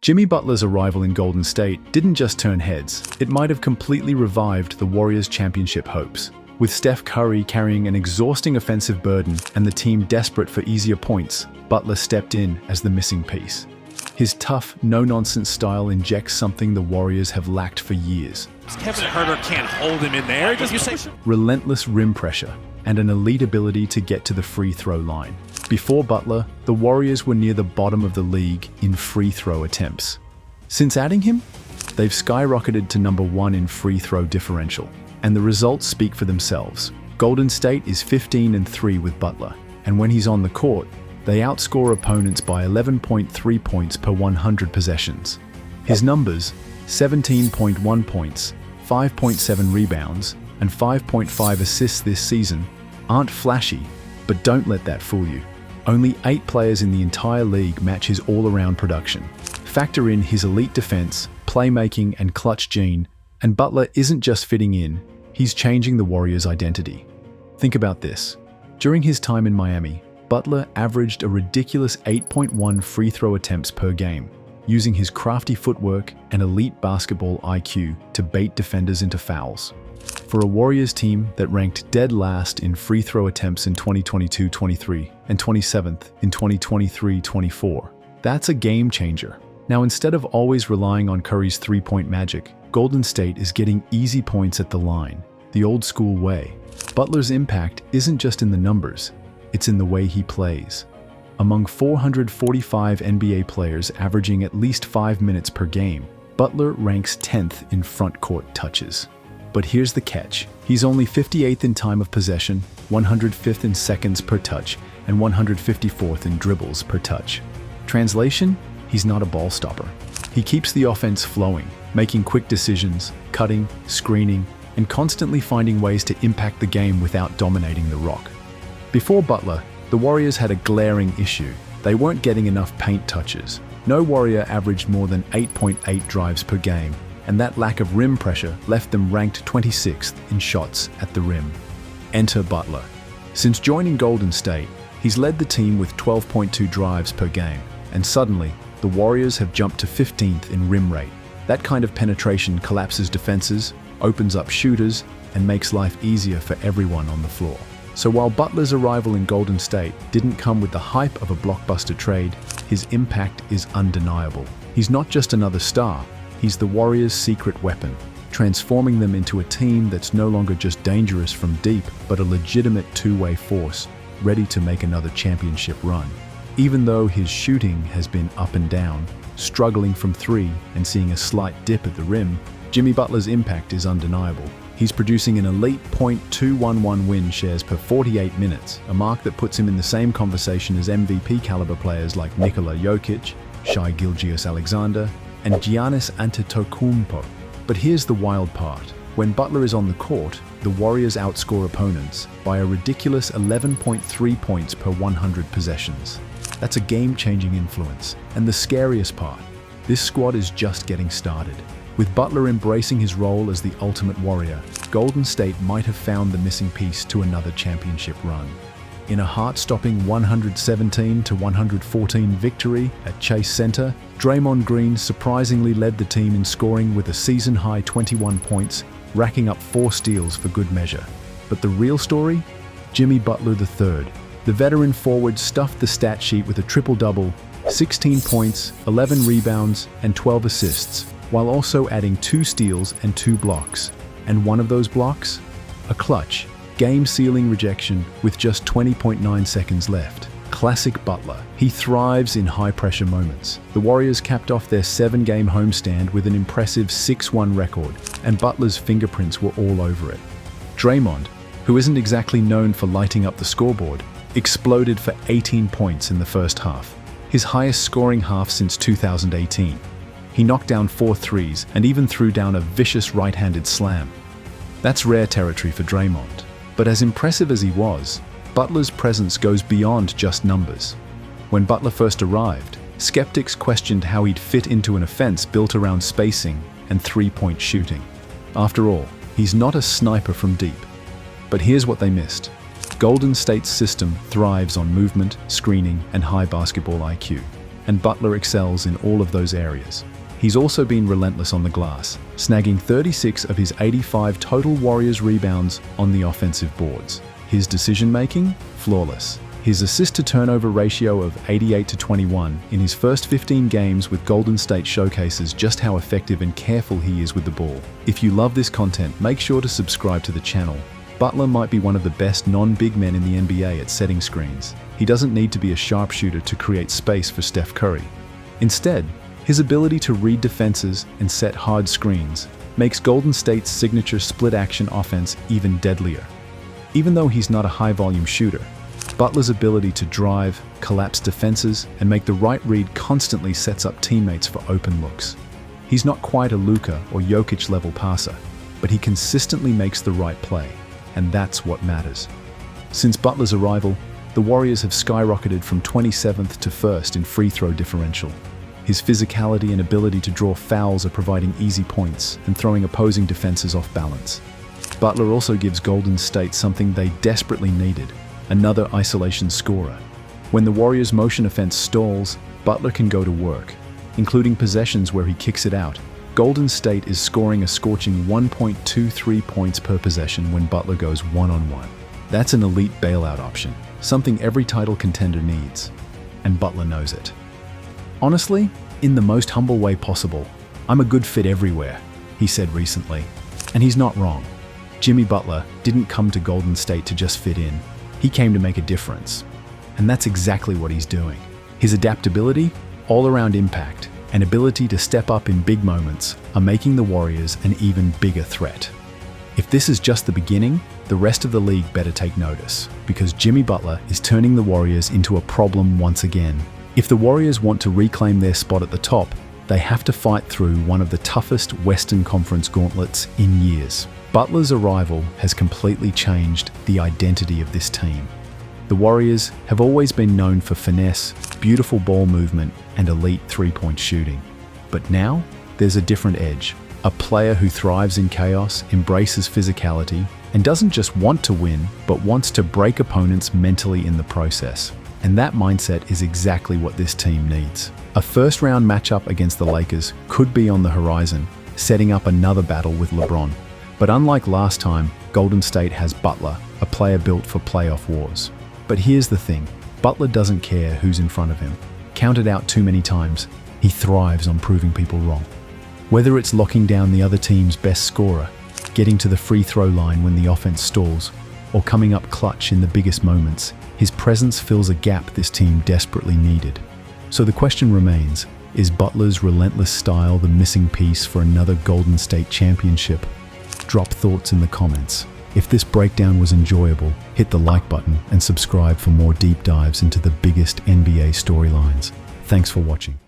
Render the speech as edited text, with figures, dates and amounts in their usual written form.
Jimmy Butler's arrival in Golden State didn't just turn heads, it might have completely revived the Warriors' championship hopes. With Steph Curry carrying an exhausting offensive burden and the team desperate for easier points, Butler stepped in as the missing piece. His tough, no-nonsense style injects something the Warriors have lacked for years. Kevin Huerter can't hold him in there. Relentless rim pressure and an elite ability to get to the free throw line. Before Butler, the Warriors were near the bottom of the league in free throw attempts. Since adding him, they've skyrocketed to number 1 in free throw differential. And the results speak for themselves. Golden State is 15-3 with Butler, and when he's on the court, they outscore opponents by 11.3 points per 100 possessions. His numbers, 17.1 points, 5.7 rebounds, and 5.5 assists this season, aren't flashy, but don't let that fool you. Only 8 players in the entire league match his all-around production. Factor in his elite defense, playmaking, and clutch gene, and Butler isn't just fitting in, he's changing the Warriors' identity. Think about this. During his time in Miami, Butler averaged a ridiculous 8.1 free throw attempts per game, using his crafty footwork and elite basketball IQ to bait defenders into fouls. For a Warriors team that ranked dead last in free throw attempts in 2022-23 and 27th in 2023-24, that's a game changer. Now, instead of always relying on Curry's three-point magic, Golden State is getting easy points at the line, the old-school way. Butler's impact isn't just in the numbers, it's in the way he plays. Among 445 NBA players averaging at least 5 minutes per game, Butler ranks 10th in front-court touches. But here's the catch. He's only 58th in time of possession, 105th in seconds per touch, and 154th in dribbles per touch. Translation? He's not a ball stopper. He keeps the offense flowing, making quick decisions, cutting, screening, and constantly finding ways to impact the game without dominating the rock. Before Butler, the Warriors had a glaring issue. They weren't getting enough paint touches. No Warrior averaged more than 8.8 drives per game, and that lack of rim pressure left them ranked 26th in shots at the rim. Enter Butler. Since joining Golden State, he's led the team with 12.2 drives per game, and suddenly, the Warriors have jumped to 15th in rim rate. That kind of penetration collapses defenses, opens up shooters, and makes life easier for everyone on the floor. So while Butler's arrival in Golden State didn't come with the hype of a blockbuster trade, his impact is undeniable. He's not just another star, he's the Warriors' secret weapon, transforming them into a team that's no longer just dangerous from deep, but a legitimate two-way force, ready to make another championship run. Even though his shooting has been up and down, struggling from 3 and seeing a slight dip at the rim, Jimmy Butler's impact is undeniable. He's producing an elite .211 win shares per 48 minutes, a mark that puts him in the same conversation as MVP caliber players like Nikola Jokic, Shai Gilgeous-Alexander, and Giannis Antetokounmpo. But here's the wild part. When Butler is on the court, the Warriors outscore opponents by a ridiculous 11.3 points per 100 possessions. That's a game-changing influence. And the scariest part, this squad is just getting started. With Butler embracing his role as the ultimate warrior, Golden State might have found the missing piece to another championship run. In a heart-stopping 117-114 victory at Chase Center, Draymond Green surprisingly led the team in scoring with a season-high 21 points, racking up 4 steals for good measure. But the real story? Jimmy Butler III. The veteran forward stuffed the stat sheet with a triple-double, 16 points, 11 rebounds, and 12 assists, while also adding 2 steals and 2 blocks. And one of those blocks? A clutch, game-sealing rejection with just 20.9 seconds left. Classic Butler. He thrives in high-pressure moments. The Warriors capped off their 7-game homestand with an impressive 6-1 record, and Butler's fingerprints were all over it. Draymond, who isn't exactly known for lighting up the scoreboard, exploded for 18 points in the first half, his highest scoring half since 2018. He knocked down 4 threes and even threw down a vicious right-handed slam. That's rare territory for Draymond. But as impressive as he was, Butler's presence goes beyond just numbers. When Butler first arrived, skeptics questioned how he'd fit into an offense built around spacing and three-point shooting. After all, he's not a sniper from deep. But here's what they missed. Golden State's system thrives on movement, screening, and high basketball IQ. and Butler excels in all of those areas. He's also been relentless on the glass, snagging 36 of his 85 total Warriors rebounds on the offensive boards. His decision-making? Flawless. His assist-to-turnover ratio of 88-21 in his first 15 games with Golden State showcases just how effective and careful he is with the ball. If you love this content, make sure to subscribe to the channel. Butler might be one of the best non-big men in the NBA at setting screens. He doesn't need to be a sharpshooter to create space for Steph Curry. Instead, his ability to read defenses and set hard screens makes Golden State's signature split-action offense even deadlier. Even though he's not a high-volume shooter, Butler's ability to drive, collapse defenses, and make the right read constantly sets up teammates for open looks. He's not quite a Luka or Jokic-level passer, but he consistently makes the right play, and that's what matters. Since Butler's arrival, the Warriors have skyrocketed from 27th to 1st in free throw differential. His physicality and ability to draw fouls are providing easy points and throwing opposing defenses off balance. Butler also gives Golden State something they desperately needed: another isolation scorer. When the Warriors' motion offense stalls, Butler can go to work, including possessions where he kicks it out. Golden State is scoring a scorching 1.23 points per possession when Butler goes one-on-one. That's an elite bailout option, something every title contender needs, and Butler knows it. Honestly, in the most humble way possible, "I'm a good fit everywhere," he said recently. And he's not wrong. Jimmy Butler didn't come to Golden State to just fit in. He came to make a difference. And that's exactly what he's doing. His adaptability, all-around impact, and ability to step up in big moments are making the Warriors an even bigger threat. If this is just the beginning, the rest of the league better take notice, because Jimmy Butler is turning the Warriors into a problem once again. If the Warriors want to reclaim their spot at the top, they have to fight through one of the toughest Western Conference gauntlets in years. Butler's arrival has completely changed the identity of this team. The Warriors have always been known for finesse, beautiful ball movement, and elite three-point shooting. But now, there's a different edge. A player who thrives in chaos, embraces physicality, and doesn't just want to win, but wants to break opponents mentally in the process. And that mindset is exactly what this team needs. A first-round matchup against the Lakers could be on the horizon, setting up another battle with LeBron. But unlike last time, Golden State has Butler, a player built for playoff wars. But here's the thing, Butler doesn't care who's in front of him. Counted out too many times, he thrives on proving people wrong. Whether it's locking down the other team's best scorer, getting to the free throw line when the offense stalls, or coming up clutch in the biggest moments, his presence fills a gap this team desperately needed. So the question remains, is Butler's relentless style the missing piece for another Golden State championship? Drop thoughts in the comments. If this breakdown was enjoyable, hit the like button and subscribe for more deep dives into the biggest NBA storylines. Thanks for watching.